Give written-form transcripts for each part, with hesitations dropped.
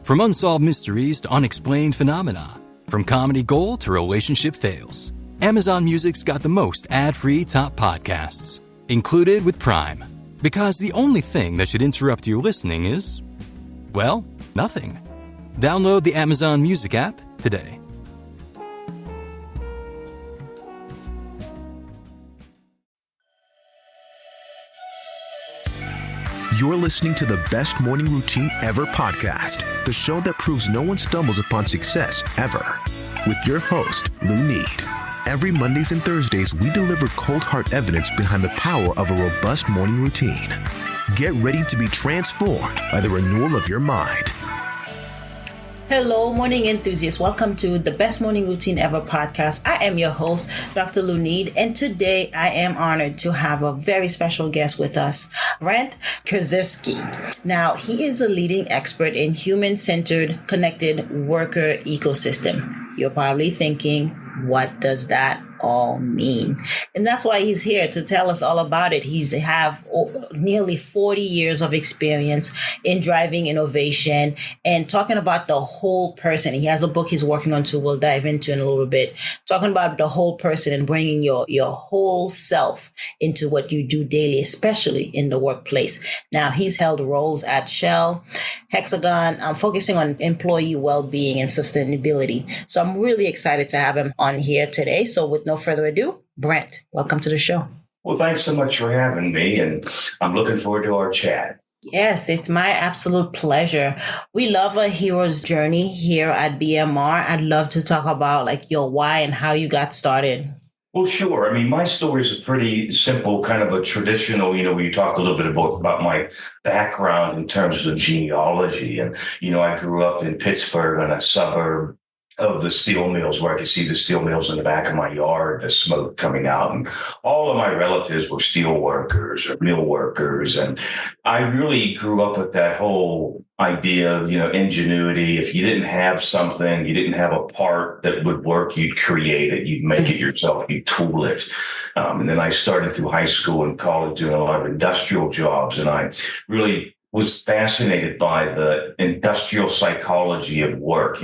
From unsolved mysteries to unexplained phenomena, from comedy gold to relationship fails, Amazon Music's got the most ad-free top podcasts, included with Prime. Because the only thing that should interrupt your listening is, well, nothing. Download the Amazon Music app today. You're listening to the Best Morning Routine Ever podcast, the show that proves no one stumbles upon success ever. With your host, Lou Need. Every Mondays and Thursdays, we deliver cold hard evidence behind the power of a robust morning routine. Get ready to be transformed by the renewal of your mind. Hello, morning enthusiasts. Welcome to the Best Morning Routine Ever podcast. I am your host, Dr. Lou Need, and today I am honored to have a very special guest with us, Brent Kedzierski. Now, he is a leading expert in human-centered connected worker ecosystem. You're probably thinking, what does that all mean? And that's why he's here to tell us all about it. He's have nearly 40 years of experience in driving innovation and talking about the whole person. He has a book he's working on too, we'll dive into in a little bit, talking about the whole person and bringing your whole self into what you do daily, especially in the workplace. Now, he's held roles at Shell, Hexagon, focusing on employee well-being and sustainability. So I'm really excited to have him on here today. So with no further ado, Brent, welcome to the show. Well, thanks so much for having me, and I'm looking forward to our chat. Yes, it's my absolute pleasure. We love a hero's journey here at BMR. I'd love to talk about like your why and how you got started. Well, sure. I mean, my story is a pretty simple, kind of a traditional, where you talk a little bit about my background in terms of genealogy. And, I grew up in Pittsburgh in a suburb of the steel mills where I could see the steel mills in the back of my yard, the smoke coming out. And all of my relatives were steel workers or mill workers. And I really grew up with that whole idea of, ingenuity. If you didn't have something, you didn't have a part that would work, you'd create it, you'd make it yourself, you'd tool it. And then I started through high school and college doing a lot of industrial jobs. And I really was fascinated by the industrial psychology of work.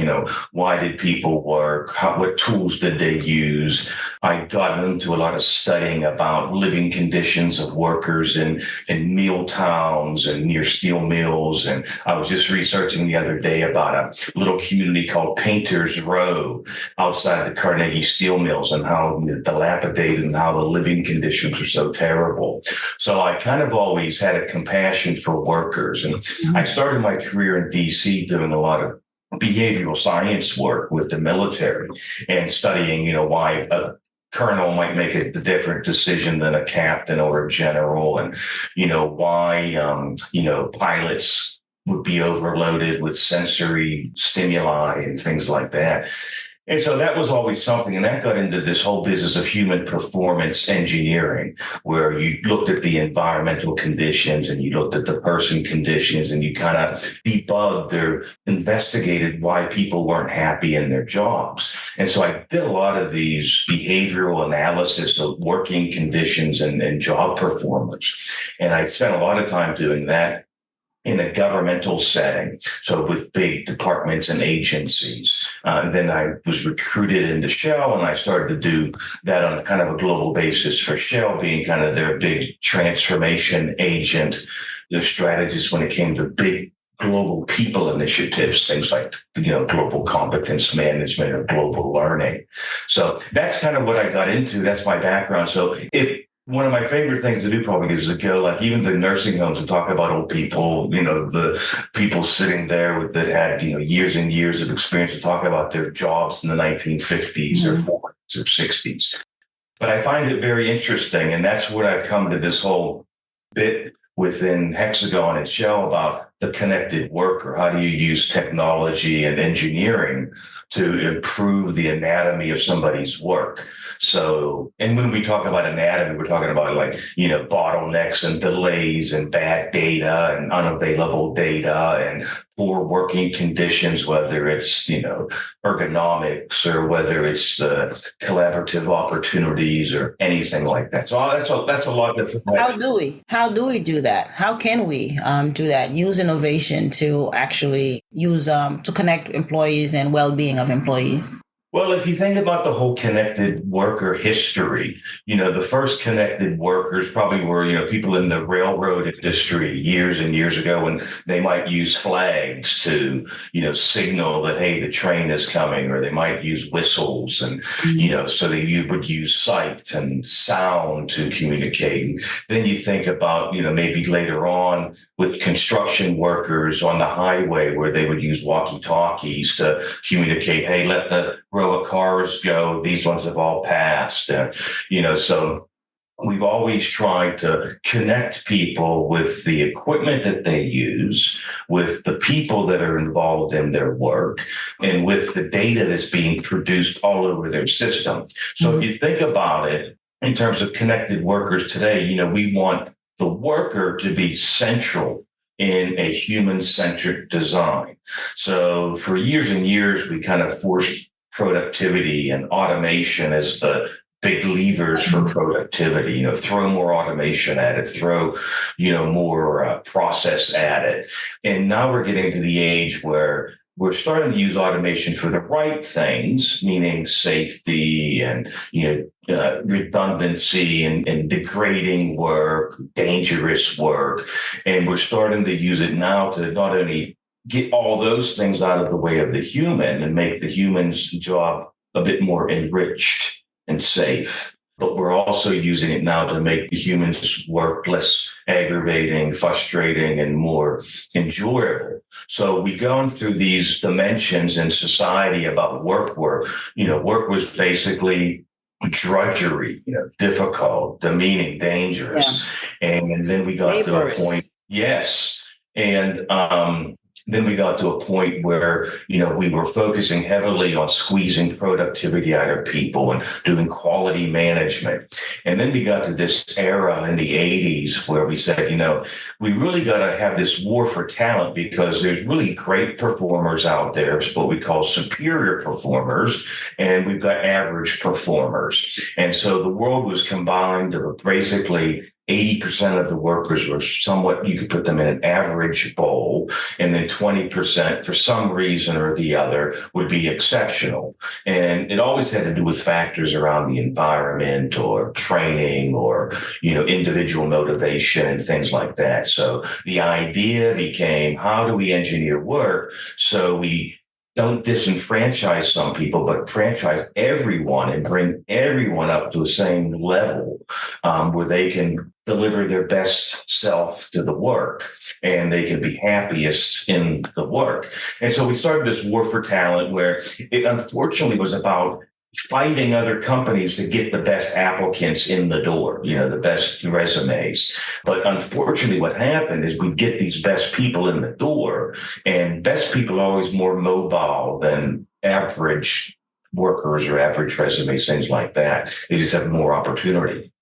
Why did people work? What tools did they use? I got into a lot of studying about living conditions of workers in mill towns and near steel mills. And I was just researching the other day about a little community called Painters Row outside the Carnegie steel mills and how dilapidated and how the living conditions were so terrible. So I kind of always had a compassion for workers. And I started my career in DC doing a lot of behavioral science work with the military and studying, why a colonel might make a different decision than a captain or a general, and, why, pilots would be overloaded with sensory stimuli and things like that. And so that was always something. And that got into this whole business of human performance engineering, where you looked at the environmental conditions and you looked at the person conditions and you kind of debugged or investigated why people weren't happy in their jobs. And so I did a lot of these behavioral analysis of working conditions and job performance. And I spent a lot of time doing that in a governmental setting, so with big departments and agencies. Then I was recruited into Shell, and I started to do that on a kind of a global basis for Shell, being kind of their big transformation agent, their strategist when it came to big global people initiatives, things like, global competence management or global learning. So that's kind of what I got into. That's my background. So one of my favorite things to do probably is to go like even to nursing homes and talk about old people, the people sitting there that had, years and years of experience to talk about their jobs in the 1950s or 40s or 60s. But I find it very interesting. And that's what I've come to this whole bit within Hexagon and Shell about the connected worker. How do you use technology and engineering to improve the anatomy of somebody's work? So, and when we talk about anatomy, we're talking about bottlenecks and delays and bad data and unavailable data and poor working conditions, whether it's, ergonomics or whether it's collaborative opportunities or anything like that. So that's a lot of different. How do we do that? How can we do that? Use innovation to actually use to connect employees and well-being of employees. Well, if you think about the whole connected worker history, the first connected workers probably were, people in the railroad industry years and years ago, when they might use flags to, signal that, hey, the train is coming, or they might use whistles. And, so you would use sight and sound to communicate. And then you think about, maybe later on with construction workers on the highway, where they would use walkie-talkies to communicate, hey, let the row of cars go. These ones have all passed. So we've always tried to connect people with the equipment that they use, with the people that are involved in their work, and with the data that's being produced all over their system. So if you think about it in terms of connected workers today, we want the worker to be central in a human-centric design. So for years and years, we kind of forced productivity and automation as the big levers for productivity. Throw more automation at it, throw more process at it. And now we're getting to the age where we're starting to use automation for the right things, meaning safety and redundancy and degrading work, dangerous work. And we're starting to use it now to not only get all those things out of the way of the human and make the human's job a bit more enriched and safe, but we're also using it now to make the human's work less aggravating, frustrating, and more enjoyable. So we've gone through these dimensions in society about work. Work was basically drudgery, difficult, demeaning, dangerous. Yeah. And then we got to a point. Yes. And, then we got to a point where, we were focusing heavily on squeezing productivity out of people and doing quality management. And then we got to this era in the 80s where we said, we really got to have this war for talent, because there's really great performers out there, it's what we call superior performers, and we've got average performers. And so the world was combined of basically 80% of the workers were somewhat, you could put them in an average bowl, and then 20% for some reason or the other would be exceptional. And it always had to do with factors around the environment or training or, individual motivation and things like that. So the idea became, how do we engineer work so we don't disenfranchise some people, but franchise everyone and bring everyone up to the same level where they can deliver their best self to the work and they can be happiest in the work. And so we started this war for talent, where it unfortunately was about fighting other companies to get the best applicants in the door, the best resumes. But unfortunately, what happened is we get these best people in the door, and best people are always more mobile than average workers or average resumes, things like that. They just have more opportunity.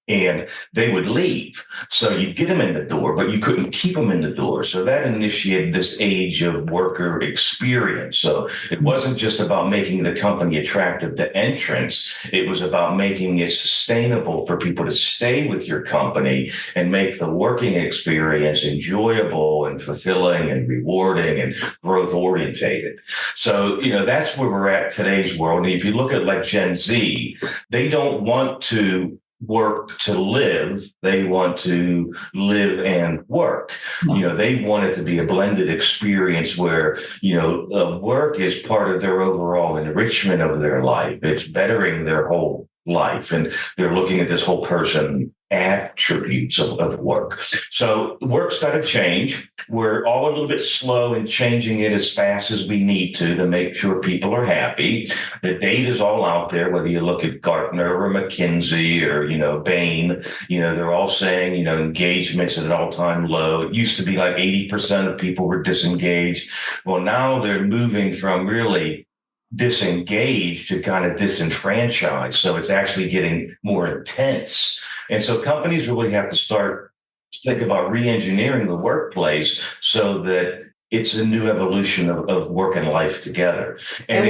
And they would leave. So you'd get them in the door, but you couldn't keep them in the door. So that initiated this age of worker experience. So it wasn't just about making the company attractive to entrants. It was about making it sustainable for people to stay with your company and make the working experience enjoyable and fulfilling and rewarding and growth orientated. So, that's where we're at today's world. And if you look at like Gen Z, they don't want to work to live. They want to live and work. They want it to be a blended experience where, work is part of their overall enrichment of their life. It's bettering their whole life. And they're looking at this whole person attributes of work. So work's got to change. We're all a little bit slow in changing it as fast as we need to make sure people are happy. The data's all out there, whether you look at Gartner or McKinsey or, Bain, they're all saying, engagement's at an all-time low. It used to be like 80% of people were disengaged. Well, now they're moving from really disengaged to kind of disenfranchised. So it's actually getting more intense. And so companies really have to start to think about re-engineering the workplace so that it's a new evolution of work and life together. And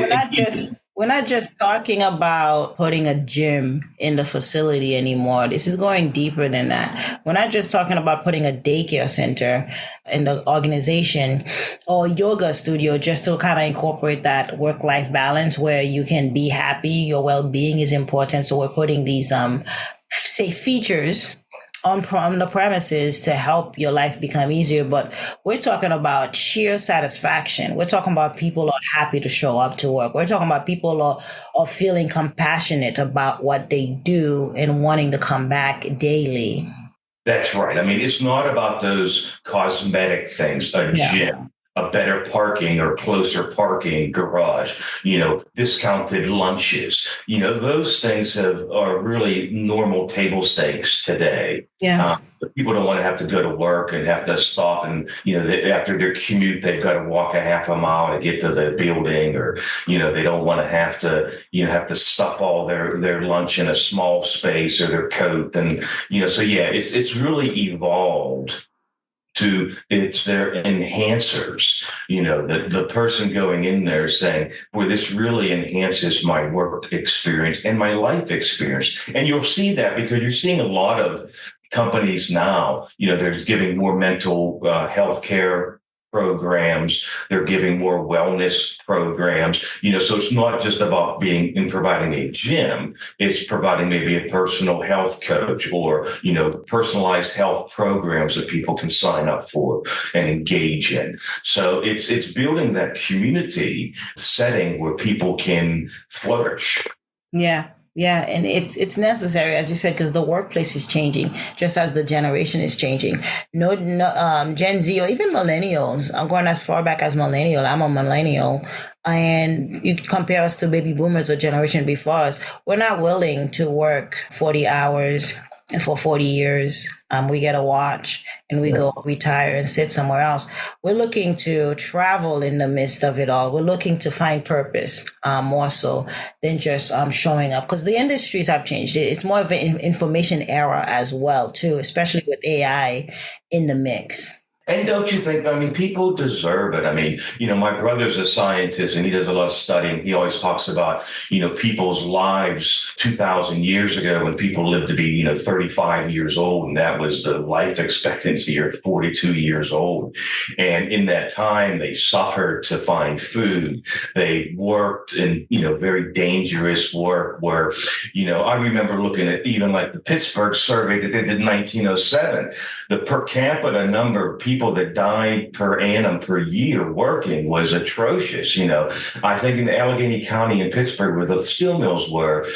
we're not just talking about putting a gym in the facility anymore. This is going deeper than that. We're not just talking about putting a daycare center in the organization or yoga studio just to kind of incorporate that work-life balance where you can be happy. Your well-being is important. So we're putting these, say, features on the premises to help your life become easier. But we're talking about sheer satisfaction. We're talking about people are happy to show up to work. We're talking about people are feeling compassionate about what they do and wanting to come back daily. That's right. I mean, it's not about those cosmetic things, a gym, a better parking or closer parking garage, discounted lunches, those things are really normal table stakes today. Yeah. People don't want to have to go to work and have to stop and, after their commute, they've got to walk a half a mile to get to the building, or, they don't want to have to stuff all their lunch in a small space or their coat. And, it's really evolved it's their enhancers, the person going in there saying, boy, this really enhances my work experience and my life experience. And you'll see that because you're seeing a lot of companies now, they're giving more mental health care programs. They're giving more wellness programs, so it's not just about providing a gym. It's providing maybe a personal health coach or, personalized health programs that people can sign up for and engage in. So it's building that community setting where people can flourish. Yeah. Yeah, and it's necessary, as you said, because the workplace is changing, just as the generation is changing. Gen Z or even millennials. I'm going as far back as millennial. I'm a millennial, and you compare us to baby boomers or generation before us. We're not willing to work 40 hours for 40 years. We get a watch and we go retire and sit somewhere else. We're looking to travel in the midst of it all. We're looking to find purpose more so than just showing up, because the industries have changed. It's more of an information era as well, too, especially with AI in the mix. And don't you think, people deserve it. My brother's a scientist and he does a lot of studying. He always talks about, people's lives 2,000 years ago when people lived to be, 35 years old. And that was the life expectancy, or 42 years old. And in that time, they suffered to find food. They worked in, very dangerous work where, I remember looking at even like the Pittsburgh survey that they did in 1907, the per capita number of people that died per annum per year working was atrocious. I think in Allegheny County in Pittsburgh, where the steel mills were,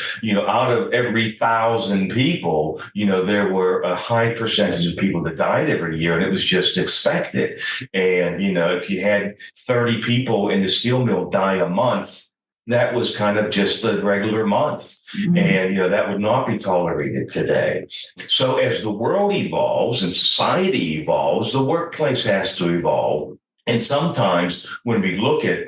out of every 1,000 people, there were a high percentage of people that died every year, and it was just expected. And, if you had 30 people in the steel mill die a month, that was kind of just a regular month. Mm-hmm. And, that would not be tolerated today. So as the world evolves and society evolves, the workplace has to evolve. And sometimes when we look at,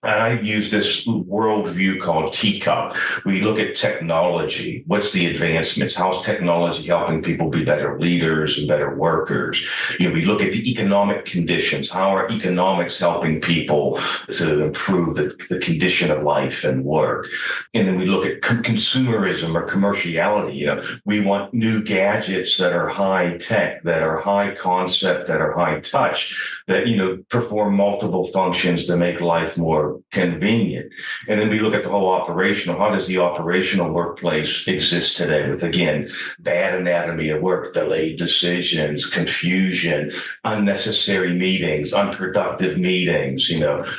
I use this worldview called teacup. We look at technology. What's the advancements? How's technology helping people be better leaders and better workers? We look at the economic conditions. How are economics helping people to improve the condition of life and work? And then we look at consumerism or commerciality. We want new gadgets that are high tech, that are high concept, that are high touch, that, perform multiple functions to make life more convenient. And then we look at the whole operational. How does the operational workplace exist today with, again, bad anatomy of work, delayed decisions, confusion, unnecessary meetings, unproductive meetings,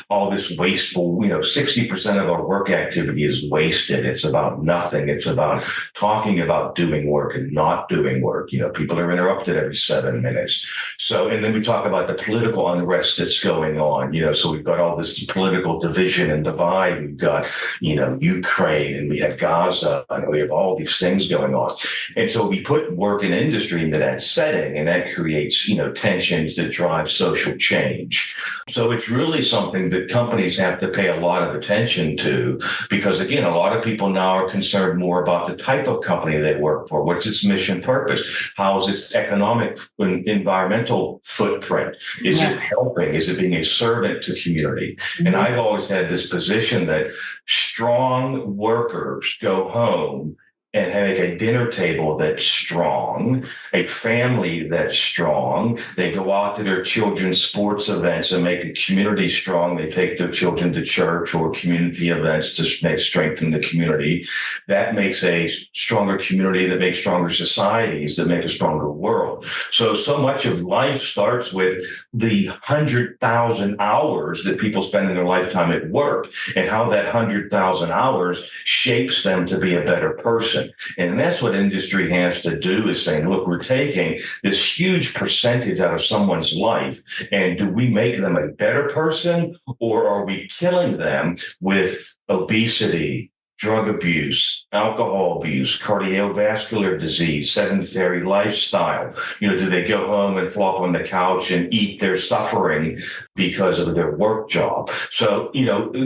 all this wasteful, 60% of our work activity is wasted. It's about nothing. It's about talking about doing work and not doing work. People are interrupted every 7 minutes. So, and then we talk about the political unrest that's going on, so we've got all this political division and divide. We've got, Ukraine, and we have Gaza, and we have all these things going on. And so we put work and industry into that setting, and that creates, tensions that drive social change. So it's really something that companies have to pay a lot of attention to, because again, a lot of people now are concerned more about the type of company they work for. What's its mission purpose? How is its economic and environmental footprint? Is it helping? Is it being a servant to community? And I've always had this position that strong workers go home and make a dinner table that's strong, a family that's strong. They go out to their children's sports events and make a community strong. They take their children to church or community events to strengthen the community. That makes a stronger community, that makes stronger societies, that make a stronger world. So much of life starts with the 100,000 hours that people spend in their lifetime at work, and how that 100,000 hours shapes them to be a better person. And that's what industry has to do, is saying, look, we're taking this huge percentage out of someone's life, and do we make them a better person, or are we killing them with obesity, drug abuse, alcohol abuse, cardiovascular disease, sedentary lifestyle? Do they go home and flop on the couch and eat their suffering because of their work job? So,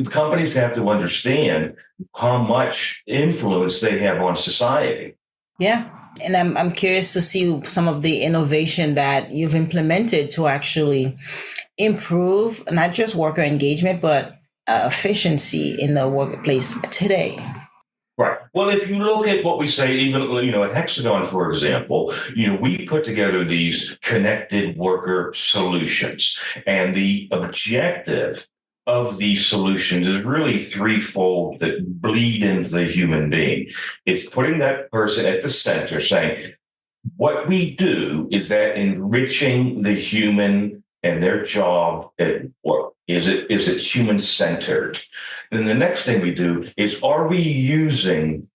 companies have to understand how much influence they have on society. Yeah. And I'm curious to see some of the innovation that you've implemented to actually improve not just worker engagement, but efficiency in the workplace today. Right. Well, if you look at what we say, even, at Hexagon, for example, we put together these connected worker solutions. And the objective of these solutions is really threefold that bleed into the human being. It's putting that person at the center, saying, what we do is that enriching the human and their job at work. Is it human-centered? And the next thing we do is, are we using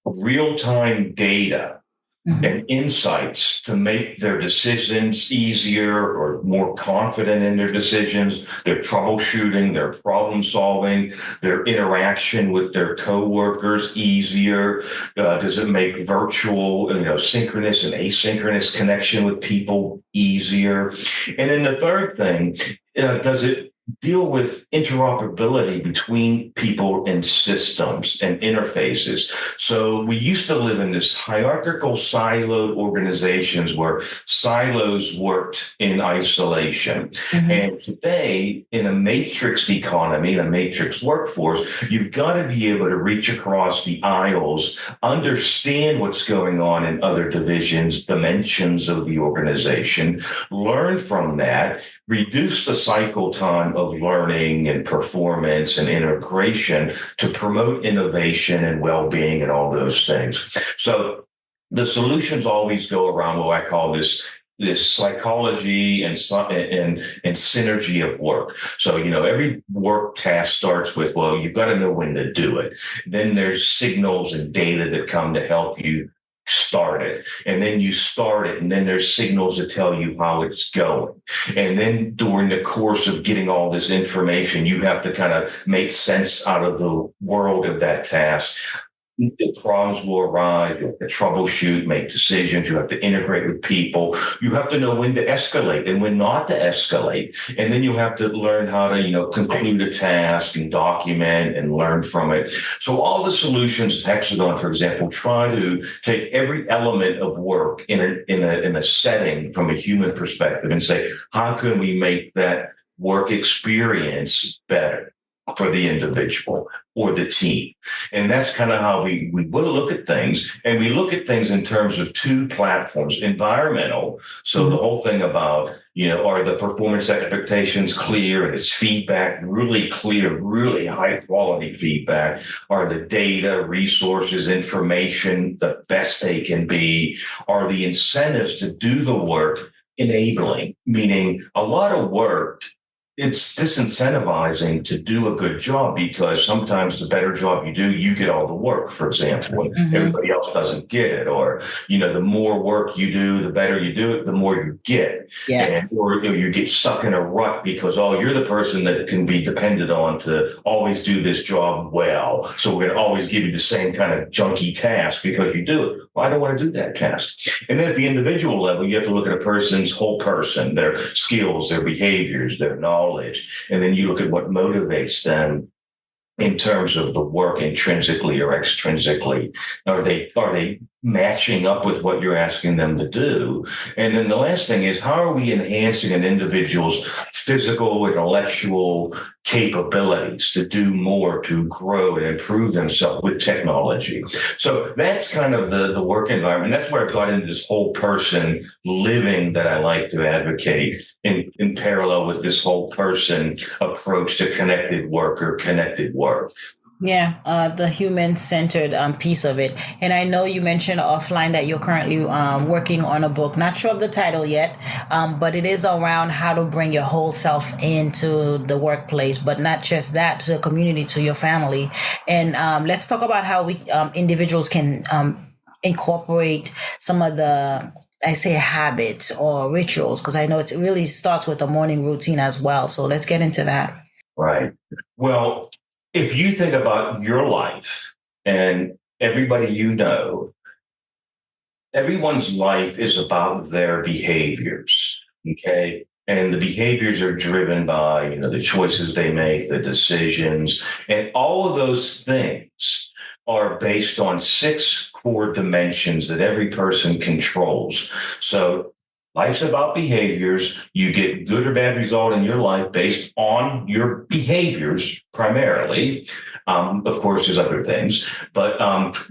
real-time data and insights to make their decisions easier or more confident in their decisions, their troubleshooting, their problem solving, their interaction with their coworkers easier? Does it make virtual, synchronous and asynchronous connection with people easier? And then the third thing, does it deal with interoperability between people and systems and interfaces? So we used to live in this hierarchical, siloed organizations where silos worked in isolation. And today, in a matrix economy, in a matrix workforce, you've got to be able to reach across the aisles, understand what's going on in other dimensions of the organization, learn from that, reduce the cycle time of learning and performance and integration to promote innovation and well-being and all those things. So the solutions always go around what I call this psychology and synergy of work. So, every work task starts with, well, you've got to know when to do it. Then there's signals and data that come to help you start it. And then you start it, and then there's signals that tell you how it's going. And then during the course of getting all this information, you have to kind of make sense out of the world of that task. The problems will arise. You have to troubleshoot, make decisions. You have to integrate with people. You have to know when to escalate and when not to escalate. And then you have to learn how to, conclude a task and document and learn from it. So all the solutions at Hexagon, for example, try to take every element of work in a setting from a human perspective and say, how can we make that work experience better for the individual or the team? And that's kind of how we will look at things. And we look at things in terms of two platforms: environmental. So the whole thing about, are the performance expectations clear, and is feedback really clear, really high quality feedback? Are the data, resources, information the best they can be? Are the incentives to do the work enabling? Meaning, a lot of work it's disincentivizing to do a good job, because sometimes the better job you do, you get all the work, for example, and everybody else doesn't get it. Or, the more work you do, the better you do it, the more you get. Yeah. Or you get stuck in a rut because, you're the person that can be depended on to always do this job well. So we're going to always give you the same kind of junky task because you do it. Well, I don't want to do that task. And then at the individual level, you have to look at a person's whole person, their skills, their behaviors, their knowledge. And then you look at what motivates them in terms of the work, intrinsically or extrinsically. Are they matching up with what you're asking them to do? And then the last thing is, how are we enhancing an individual's physical, intellectual capabilities to do more, to grow and improve themselves with technology? So that's kind of the work environment. That's where I got into this whole person living that I like to advocate in parallel with this whole person approach to connected work or connected work. Yeah, the human-centered piece of it. And I know you mentioned offline that you're currently working on a book. Not sure of the title yet, but it is around how to bring your whole self into the workplace, but not just that, to the community, to your family. And let's talk about how we individuals can incorporate some of the, I say, habits or rituals, because I know it really starts with a morning routine as well. So let's get into that. Right. Well, if you think about your life and everybody everyone's life is about their behaviors, okay? And the behaviors are driven by, the choices they make, the decisions, and all of those things are based on 6 core dimensions that every person controls. So life's about behaviors. You get good or bad result in your life based on your behaviors primarily. Of course, there's other things, but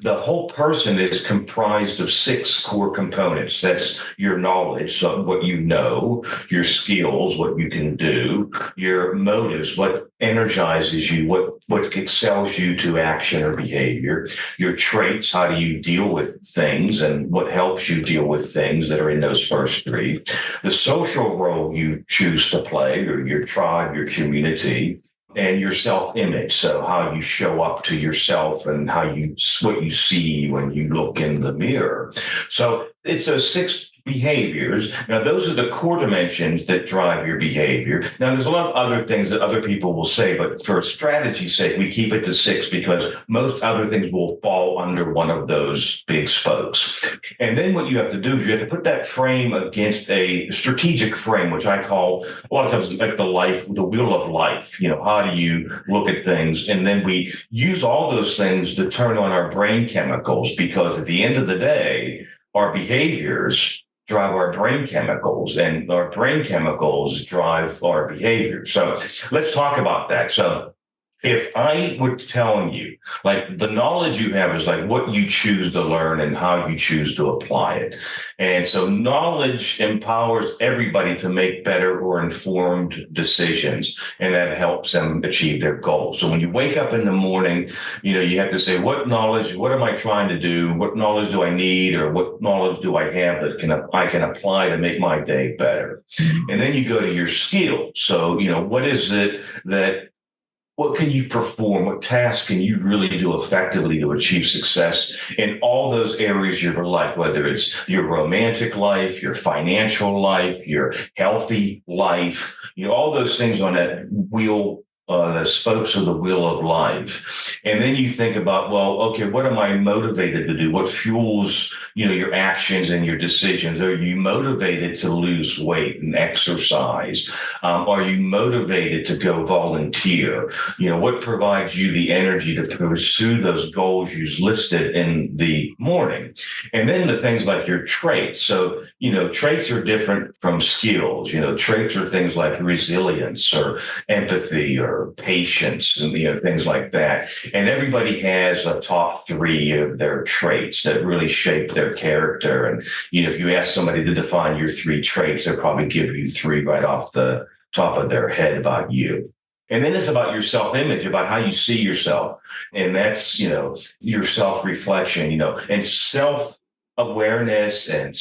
the whole person is comprised of 6 core components. That's your knowledge, so what you know, your skills, what you can do, your motives, what energizes you, what excels you to action or behavior, your traits, how do you deal with things, and what helps you deal with things that are in those first 3, the social role you choose to play, or your tribe, your community, and your self-image. So how you show up to yourself and what you see when you look in the mirror. So it's those 6 behaviors. Now, those are the core dimensions that drive your behavior. Now, there's a lot of other things that other people will say, but for strategy's sake, we keep it to 6 because most other things will fall under one of those big spokes. And then what you have to do is you have to put that frame against a strategic frame, which I call a lot of times like the wheel of life. How do you look at things? And then we use all those things to turn on our brain chemicals, because at the end of the day, our behaviors drive our brain chemicals, and our brain chemicals drive our behavior. So let's talk about that. So if I were telling you, like, the knowledge you have is like what you choose to learn and how you choose to apply it. And so knowledge empowers everybody to make better or informed decisions, and that helps them achieve their goals. So when you wake up in the morning, you have to say, what am I trying to do? What knowledge do I need, or what knowledge do I have that I can apply to make my day better? And then you go to your skills. So, what is it what can you perform? What tasks can you really do effectively to achieve success in all those areas of your life, whether it's your romantic life, your financial life, your healthy life, all those things on that wheel, the spokes of the wheel of life. And then you think about, well, okay, what am I motivated to do? What fuels, your actions and your decisions? Are you motivated to lose weight and exercise? Are you motivated to go volunteer? What provides you the energy to pursue those goals you listed in the morning? And then the things like your traits. So, traits are different from skills. Traits are things like resilience or empathy or patience and, things like that. And everybody has a top 3 of their traits that really shape their character. And, if you ask somebody to define your 3 traits, they'll probably give you 3 right off the top of their head about you. And then it's about your self-image, about how you see yourself. And that's, your self-reflection, and self-awareness and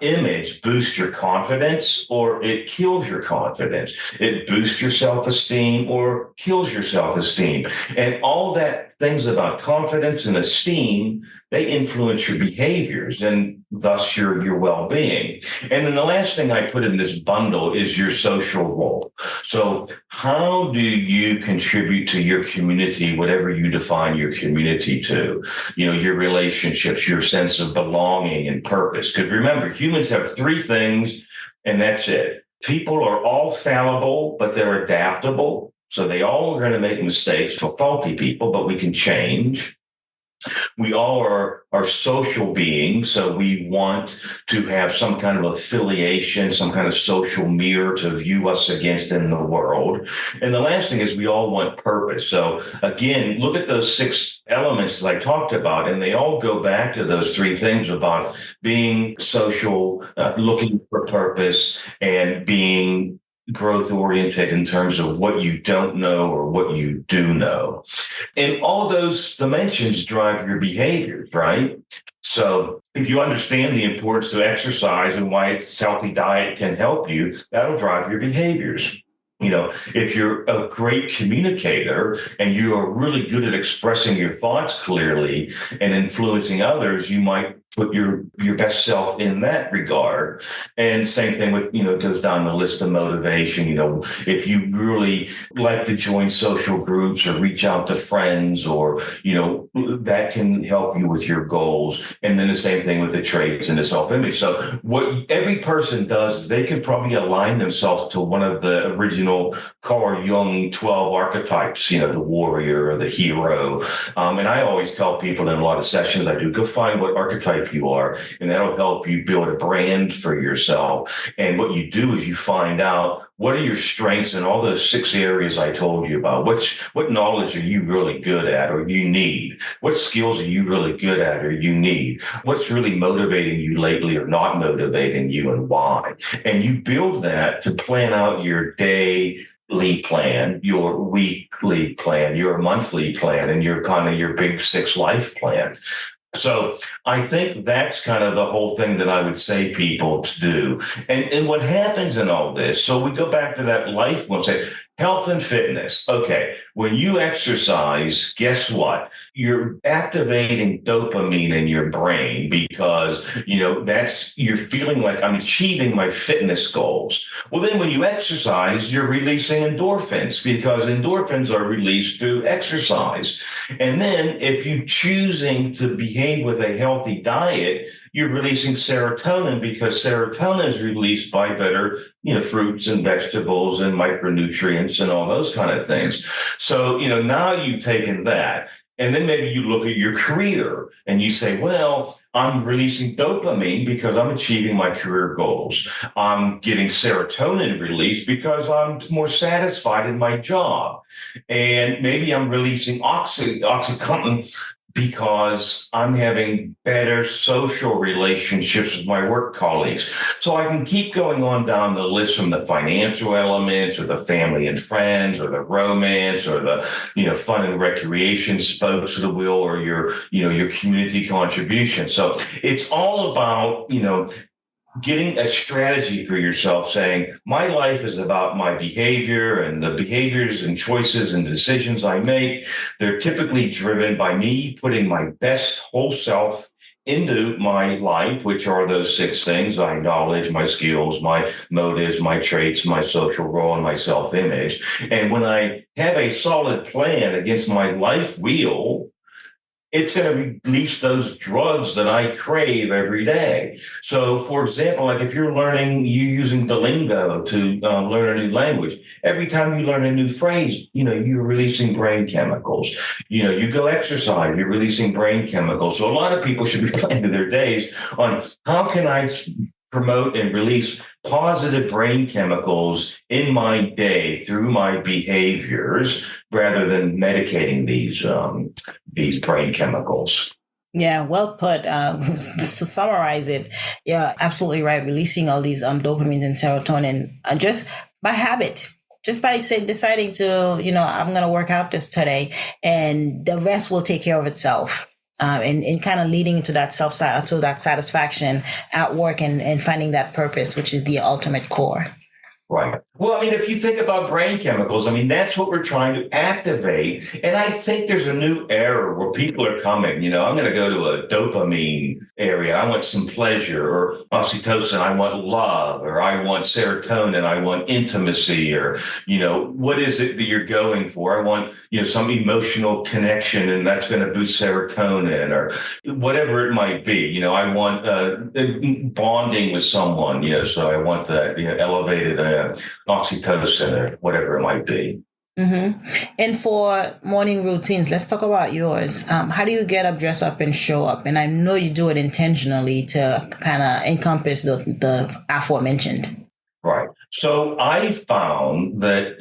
image boosts your confidence or it kills your confidence. It boosts your self-esteem or kills your self-esteem. And all that things about confidence and esteem, they influence your behaviors and thus your well-being. And then the last thing I put in this bundle is your social role. So how do you contribute to your community, whatever you define your community to? Your relationships, your sense of belonging and purpose. Because remember, humans have three things, and that's it. People are all fallible, but they're adaptable. So they all are going to make mistakes for faulty people, but we can change. We all are social beings, so we want to have some kind of affiliation, some kind of social mirror to view us against in the world. And the last thing is we all want purpose. So again, look at those 6 elements that I talked about, and they all go back to those 3 things about being social, looking for purpose, and being growth oriented in terms of what you don't know or what you do know. And all those dimensions drive your behaviors, right? So if you understand the importance of exercise and why a healthy diet can help you, that'll drive your behaviors. If you're a great communicator and you are really good at expressing your thoughts clearly and influencing others, you might put your best self in that regard. And same thing with, it goes down the list of motivation. If you really like to join social groups or reach out to friends or, that can help you with your goals. And then the same thing with the traits and the self-image. So what every person does is they can probably align themselves to one of the original Carl Jung 12 archetypes, the warrior or the hero. And I always tell people in a lot of sessions I do, go find what archetype you are, and that'll help you build a brand for yourself. And what you do is you find out what are your strengths in all those 6 areas I told you about. What knowledge are you really good at or you need? What skills are you really good at or you need? What's really motivating you lately or not motivating you, and why? And you build that to plan out your daily plan, your weekly plan, your monthly plan, and your big 6 life plan. So I think that's kind of the whole thing that I would say people to do. And what happens in all this, so we go back to that life one, say health and fitness. Okay, when you exercise, guess what? You're activating dopamine in your brain because, you're feeling like I'm achieving my fitness goals. Well, then when you exercise, you're releasing endorphins because endorphins are released through exercise. And then if you're choosing to behave with a healthy diet, you're releasing serotonin because serotonin is released by better, fruits and vegetables and micronutrients and all those kind of things. So, now you've taken that. And then maybe you look at your career and you say, well, I'm releasing dopamine because I'm achieving my career goals. I'm getting serotonin released because I'm more satisfied in my job. And maybe I'm releasing oxytocin because I'm having better social relationships with my work colleagues. So I can keep going on down the list from the financial elements or the family and friends or the romance or the, fun and recreation spokes of the wheel or your community contribution. So it's all about, getting a strategy for yourself saying, my life is about my behavior and the behaviors and choices and decisions I make. They're typically driven by me putting my best whole self into my life, which are those 6 things: my knowledge, my skills, my motives, my traits, my social role, and my self-image. And when I have a solid plan against my life wheel, it's going to release those drugs that I crave every day. So, for example, like if you're using Duolingo to learn a new language, every time you learn a new phrase, you're releasing brain chemicals. You go exercise, you're releasing brain chemicals. So a lot of people should be planning their days on how can I promote and release positive brain chemicals in my day through my behaviors rather than medicating these brain chemicals. Yeah, well put. To summarize it, yeah, absolutely right. Releasing all these dopamine and serotonin just by habit. Just by deciding to, I'm going to work out this today and the rest will take care of itself. and kind of leading to that to that satisfaction at work and finding that purpose, which is the ultimate core. Right. Well, I mean, if you think about brain chemicals, I mean, that's what we're trying to activate. And I think there's a new era where people are coming, I'm going to go to a dopamine area. I want some pleasure, or oxytocin. I want love, or I want serotonin. I want intimacy, or, what is it that you're going for? I want, some emotional connection, and that's going to boost serotonin, or whatever it might be. I want bonding with someone, so I want that elevated oxytocin or whatever it might be. Mm-hmm. And for morning routines, let's talk about yours. How do you get up, dress up, and show up? And I know you do it intentionally to kind of encompass the aforementioned. Right. So I found that,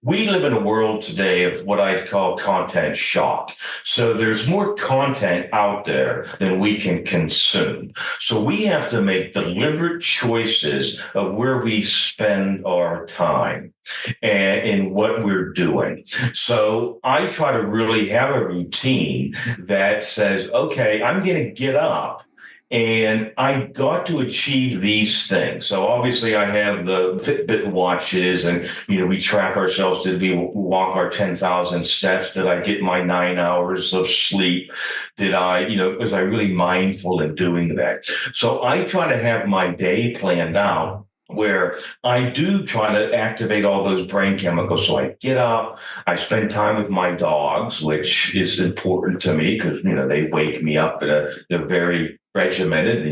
we live in a world today of what I'd call content shock. So there's more content out there than we can consume. So we have to make deliberate choices of where we spend our time and in what we're doing. So I try to really have a routine that says, okay, I'm going to get up, and I got to achieve these things. So obviously I have the Fitbit watches, and, we track ourselves. Did we walk our 10,000 steps? Did I get my 9 hours of sleep? Did I, was I really mindful in doing that? So I try to have my day planned out where I do try to activate all those brain chemicals. So I get up, I spend time with my dogs, which is important to me because, they wake me up they're very regimented,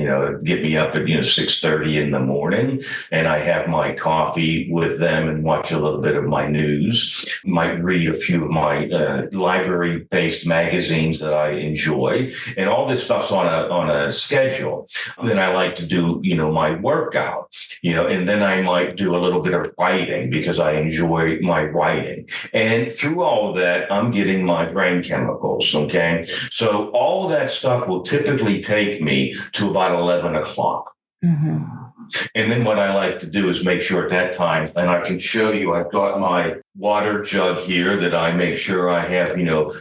get me up at, 6:30 in the morning, and I have my coffee with them and watch a little bit of my news, might read a few of my library-based magazines that I enjoy, and all this stuff's on a schedule. Then I like to do, my workout, and then I might do a little bit of writing because I enjoy my writing. And through all of that, I'm getting my brain chemicals, okay? So all of that stuff will typically take me to about 11 o'clock. Mm-hmm. And then what I like to do is make sure at that time, and I can show you, I've got my water jug here that I make sure I have,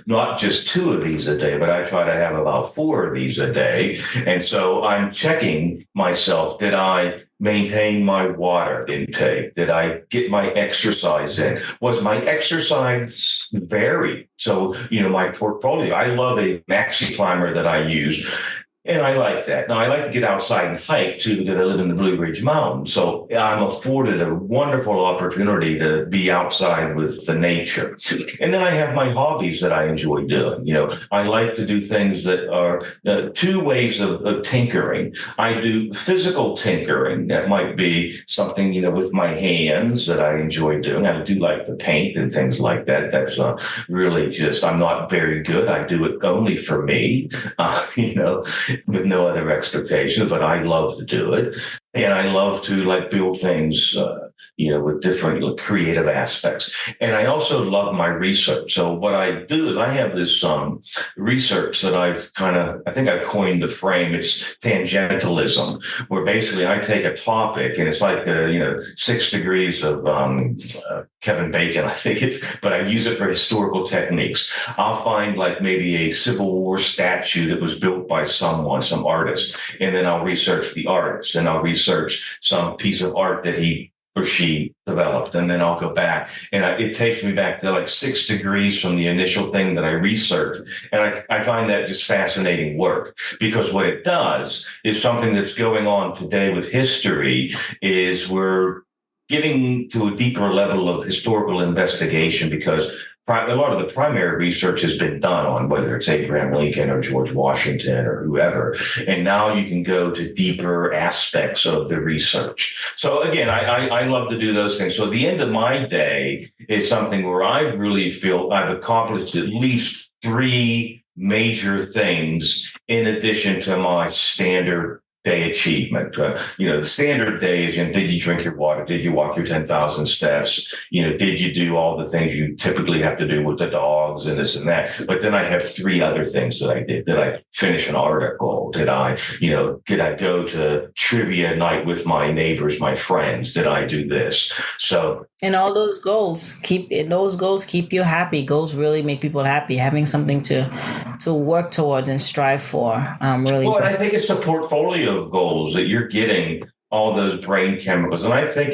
not just 2 of these a day, but I try to have about 4 of these a day. And so I'm checking myself. Did I maintain my water intake? Did I get my exercise in? Was my exercise varied? So, my portfolio, I love a maxi climber that I use. And I like that. Now, I like to get outside and hike, too, because I live in the Blue Ridge Mountains. So I'm afforded a wonderful opportunity to be outside with the nature. And then I have my hobbies that I enjoy doing. I like to do things that are 2 ways of tinkering. I do physical tinkering. That might be something, with my hands that I enjoy doing. I do like to paint and things like that. That's really just, I'm not very good. I do it only for me, with no other expectations, but I love to do it. And I love to build things, with different creative aspects. And I also love my research. So what I do is I have this research that I think I've coined the frame. It's tangentialism, where basically I take a topic, and it's like, 6 degrees of Kevin Bacon, I think but I use it for historical techniques. I'll find maybe a Civil War statue that was built by someone, some artist, and then I'll research the artist, and I'll research some piece of art that he or she developed, and then I'll go back, and it takes me back to 6 degrees from the initial thing that I researched. And I find that just fascinating work, because what it does is something that's going on today with history is we're getting to a deeper level of historical investigation, because a lot of the primary research has been done on whether it's Abraham Lincoln or George Washington or whoever. And now you can go to deeper aspects of the research. So again, I love to do those things. So at the end of my day is something where I really feel I've accomplished at least 3 major things in addition to my standard day achievement. The standard day is, did you drink your water? Did you walk your 10,000 steps? Did you do all the things you typically have to do with the dogs and this and that? But then I have 3 other things that I did. Did I finish an article? Did I go to trivia night with my neighbors, my friends? Did I do this? So, and all those goals keep you happy. Goals really make people happy. Having something to work towards and strive for. Really. Well, I think it's the portfolio of goals that you're getting all those brain chemicals. And I think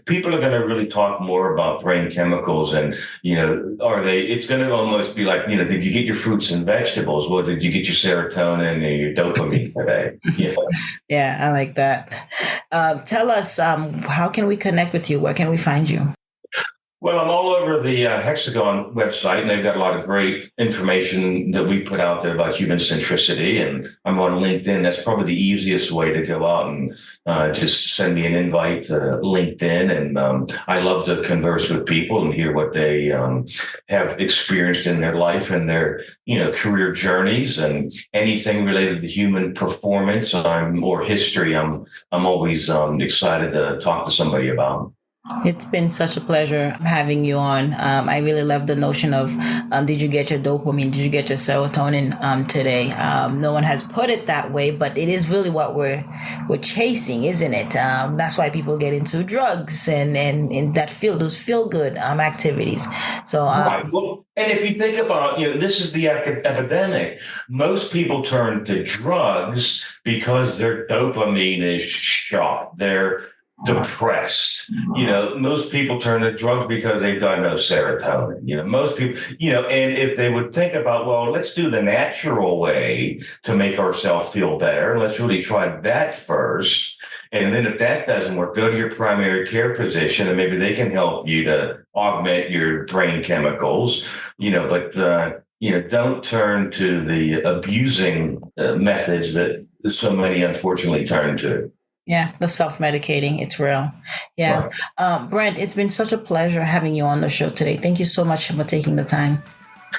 people are going to really talk more about brain chemicals and, it's going to almost be like, did you get your fruits and vegetables? Well, did you get your serotonin and your dopamine today? Yeah, I like that. Tell us, how can we connect with you? Where can we find you? Well, I'm all over the Hexagon website, and they've got a lot of great information that we put out there about human centricity. And I'm on LinkedIn. That's probably the easiest way to go out and just send me an invite to LinkedIn. And I love to converse with people and hear what they have experienced in their life and their career journeys, and anything related to human performance or history. I'm always excited to talk to somebody about. It's been such a pleasure having you on. I really love the notion of, did you get your dopamine? Did you get your serotonin today? No one has put it that way, but it is really what we're chasing, isn't it? That's why people get into drugs and in that field, those feel good activities. So, right. Well, and if you think about, this is the epidemic. Most people turn to drugs because their dopamine is shot. They're depressed. Most people turn to drugs because they've got no serotonin. Most people, and if they would think about, well, let's do the natural way to make ourselves feel better. Let's really try that first. And then if that doesn't work, go to your primary care physician and maybe they can help you to augment your brain chemicals, but don't turn to the abusing methods that so many unfortunately turn to. Yeah, the self-medicating, it's real. Yeah. Right. Brent, it's been such a pleasure having you on the show today. Thank you so much for taking the time.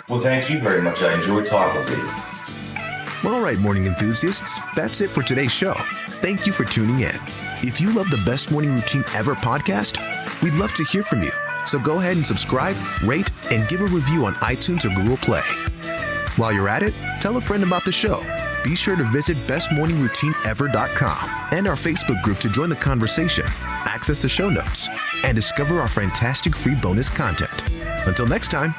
Well, thank you very much. I enjoyed talking to you. Well, all right, morning enthusiasts, that's it for today's show. Thank you for tuning in. If you love the Best Morning Routine Ever podcast, we'd love to hear from you. So go ahead and subscribe, rate, and give a review on iTunes or Google Play. While you're at it, tell a friend about the show. Be sure to visit bestmorningroutineever.com and our Facebook group to join the conversation, access the show notes, and discover our fantastic free bonus content. Until next time,